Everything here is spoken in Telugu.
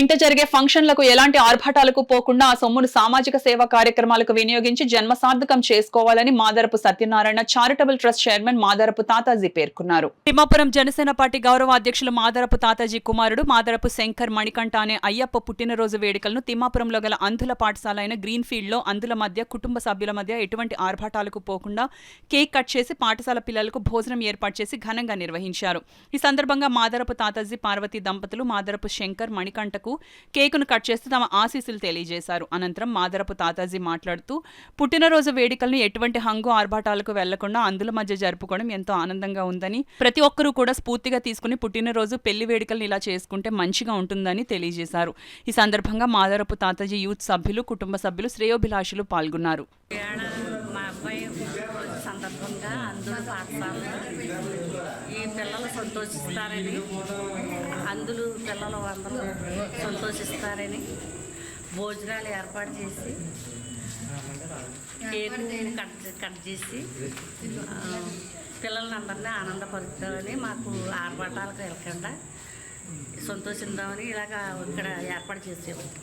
ఇంట జరిగే ఫంక్షన్లకు ఎలాంటి ఆర్భాటాలకు పోకుండా ఆ సొమ్మును సామాజిక సేవా కార్యక్రమాలకు వినియోగించి జన్మ సార్థకం చేసుకోవాలని మాదరపు Satyanarayana charitable trust chairman మాదరపు Tataji పేర్కొన్నారు. తిమ్మాపురం జనసేన పార్టీ గౌరవ అధ్యక్షులు మాదరపు తాతాజీ కుమారుడు మాదరపు శంకర్ మణికంఠ అనే అయ్యప్ప పుట్టినరోజు వేడుకలను తిమ్మాపురంలో గల అంధుల పాఠశాల అయిన గ్రీన్ ఫీల్డ్ లో అంధుల మధ్య కుటుంబ సభ్యుల మధ్య ఎటువంటి ఆర్భాటాలకు పోకుండా కేక్ కట్ చేసి పాఠశాల పిల్లలకు భోజనం ఏర్పాటు చేసి ఘనంగా నిర్వహించారు. ఈ సందర్భంగా మాదరపు తాతాజీ పార్వతి దంపతులు మాదరపు శంకర్ మణికంఠకు కేకును కట్ చేస్తూ తమ ఆశీస్సులు తెలియజేశారు. అనంతరం మాదరపు తాతాజీ మాట్లాడుతూ పుట్టినరోజు వేడుకలను ఎటువంటి హంగు ఆర్భాటాలకు వెళ్లకుండా అందుల మధ్య జరుపుకోవడం ఎంతో ఆనందంగా ఉందని, ప్రతి ఒక్కరూ కూడా స్ఫూర్తిగా తీసుకుని పుట్టినరోజు పెళ్లి వేడుకలను ఇలా చేసుకుంటే మంచిగా ఉంటుందని తెలియజేశారు. ఈ సందర్భంగా మాదరపు తాతాజీ యూత్ సభ్యులు, కుటుంబ సభ్యులు, శ్రేయోభిలాషులు పాల్గొన్నారు. సందర్భంగా అందుల పాఠశాలలో ఈ పిల్లలు సంతోషిస్తారని, అందులు పిల్లలు అందరూ సంతోషిస్తారని భోజనాలు ఏర్పాటు చేసి కేకు కట్ చేసి పిల్లల్ని అందరినీ ఆనందపరుస్తామని, మాకు ఆర్భాటాలకు వెళ్ళకుండా సంతోషిద్దామని ఇలాగ ఇక్కడ ఏర్పాటు చేసేవారు.